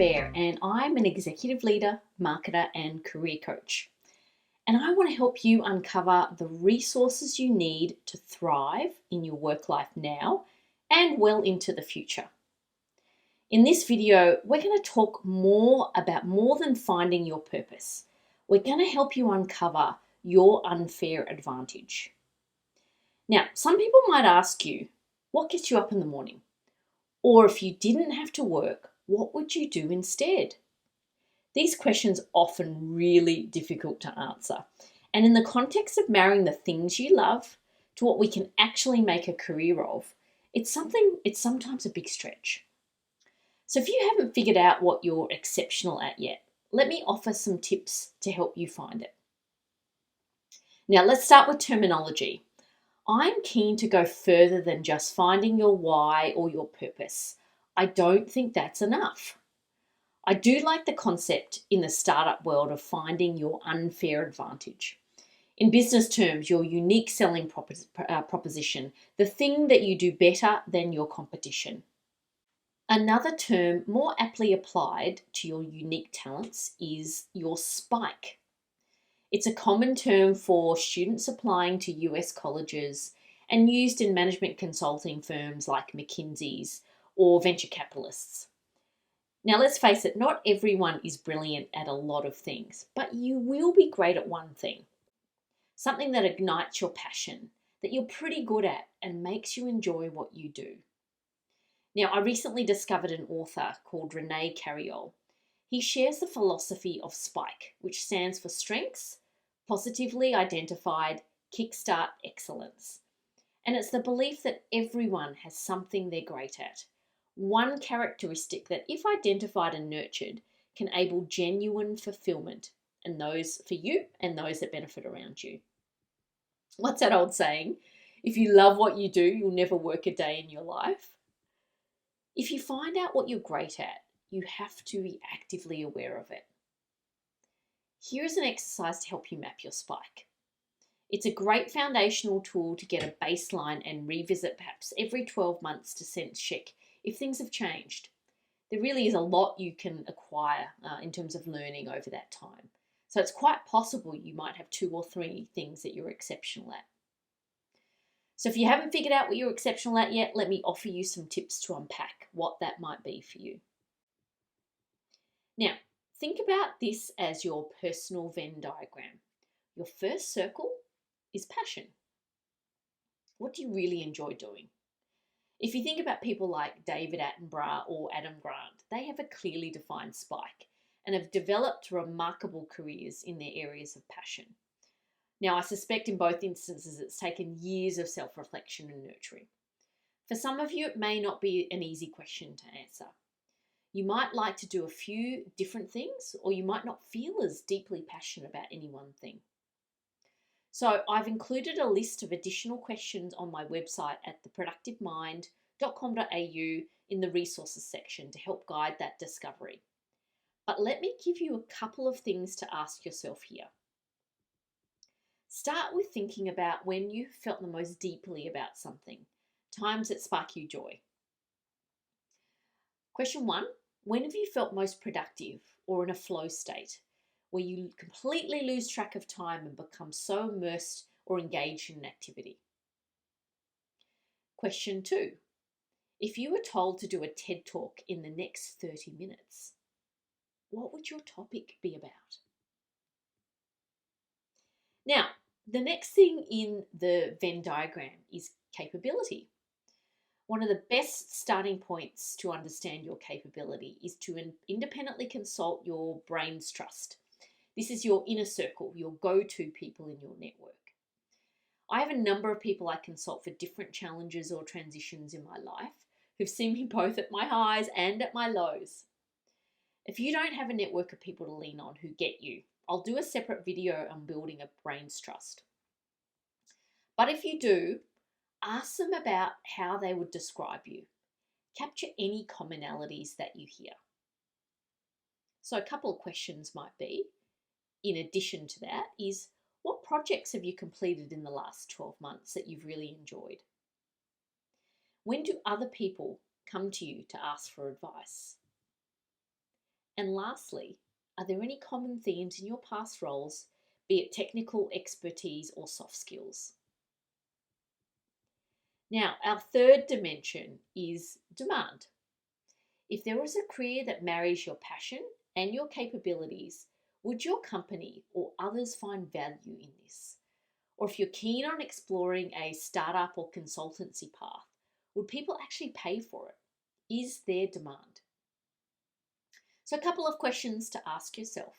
Bear, and I'm an executive leader, marketer, and career coach. And I want to help you uncover the resources you need to thrive in your work life now and well into the future. In this video, we're going to talk more about more than finding your purpose. We're going to help you uncover your unfair advantage. Now, some people might ask you, what gets you up in the morning? Or if you didn't have to work, what would you do instead? These questions are often really difficult to answer. And in the context of marrying the things you love to what we can actually make a career of, it's sometimes a big stretch. So if you haven't figured out what you're exceptional at yet, let me offer some tips to help you find it. Now let's start with terminology. I'm keen to go further than just finding your why or your purpose. I don't think that's enough. I do like the concept in the startup world of finding your unfair advantage. In business terms, your unique selling proposition, the thing that you do better than your competition. Another term more aptly applied to your unique talents is your spike. It's a common term for students applying to US colleges and used in management consulting firms like McKinsey's or venture capitalists. Now, let's face it, not everyone is brilliant at a lot of things, but you will be great at one thing. Something that ignites your passion, that you're pretty good at and makes you enjoy what you do. Now, I recently discovered an author called Rene Carriol. He shares the philosophy of SPIKE, which stands for Strengths, Positively Identified, Kickstart Excellence. And it's the belief that everyone has something they're great at. One characteristic that, if identified and nurtured, can enable genuine fulfillment, and those for you and those that benefit around you. What's that old saying? If you love what you do, you'll never work a day in your life. If you find out what you're great at, you have to be actively aware of it. Here's an exercise to help you map your spike. It's a great foundational tool to get a baseline and revisit perhaps every 12 months to sense check if things have changed. There really is a lot you can acquire in terms of learning over that time. So it's quite possible you might have 2 or 3 things that you're exceptional at. So if you haven't figured out what you're exceptional at yet, let me offer you some tips to unpack what that might be for you. Now, think about this as your personal Venn diagram. Your first circle is passion. What do you really enjoy doing? If you think about people like David Attenborough or Adam Grant, they have a clearly defined spike and have developed remarkable careers in their areas of passion. Now, I suspect in both instances it's taken years of self-reflection and nurturing. For some of you, it may not be an easy question to answer. You might like to do a few different things, or you might not feel as deeply passionate about any one thing. So I've included a list of additional questions on my website at theproductivemind.com.au in the resources section to help guide that discovery. But let me give you a couple of things to ask yourself here. Start with thinking about when you felt the most deeply about something, times that spark you joy. Question 1, when have you felt most productive or in a flow state, where you completely lose track of time and become so immersed or engaged in an activity? Question 2, if you were told to do a TED Talk in the next 30 minutes, what would your topic be about? Now, the next thing in the Venn diagram is capability. One of the best starting points to understand your capability is to independently consult your brain's trust. This is your inner circle, your go-to people in your network. I have a number of people I consult for different challenges or transitions in my life who've seen me both at my highs and at my lows. If you don't have a network of people to lean on who get you, I'll do a separate video on building a brain's trust. But if you do, ask them about how they would describe you. Capture any commonalities that you hear. So a couple of questions might be, in addition to that, is what projects have you completed in the last 12 months that you've really enjoyed? When do other people come to you to ask for advice? And lastly, are there any common themes in your past roles, be it technical expertise or soft skills? Now, our third dimension is demand. If there was a career that marries your passion and your capabilities, would your company or others find value in this? Or if you're keen on exploring a startup or consultancy path, would people actually pay for it? Is there demand? So, a couple of questions to ask yourself.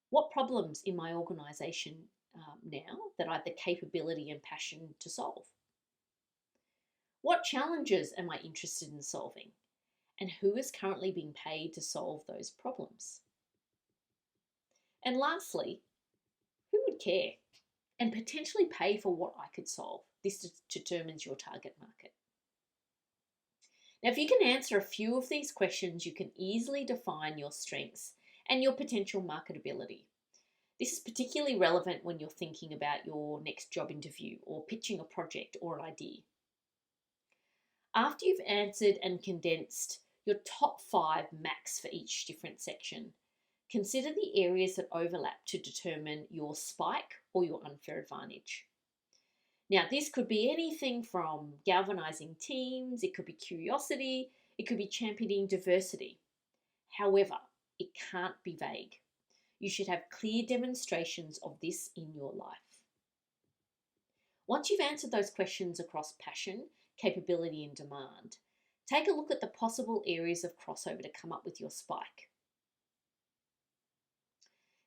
What problems in my organisation now that I have the capability and passion to solve? What challenges am I interested in solving? And who is currently being paid to solve those problems? And lastly, who would care and potentially pay for what I could solve? This determines your target market. Now, if you can answer a few of these questions, you can easily define your strengths and your potential marketability. This is particularly relevant when you're thinking about your next job interview or pitching a project or an idea. After you've answered and condensed your top 5 max for each different section, consider the areas that overlap to determine your spike or your unfair advantage. Now, this could be anything from galvanizing teams, it could be curiosity, it could be championing diversity. However, it can't be vague. You should have clear demonstrations of this in your life. Once you've answered those questions across passion, capability, and demand, take a look at the possible areas of crossover to come up with your spike.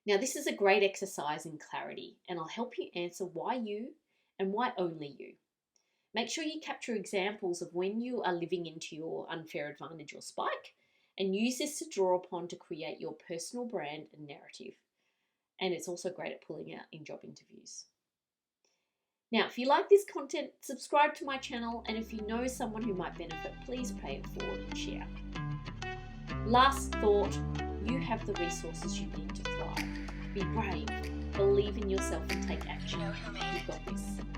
Now, this is a great exercise in clarity, and I'll help you answer why you and why only you. Make sure you capture examples of when you are living into your unfair advantage or spike, and use this to draw upon to create your personal brand and narrative. And it's also great at pulling out in job interviews. Now, if you like this content, subscribe to my channel, and if you know someone who might benefit, please pay it forward and share. Last thought, you have the resources you need to thrive. Be brave, believe in yourself, and take action. You've got this.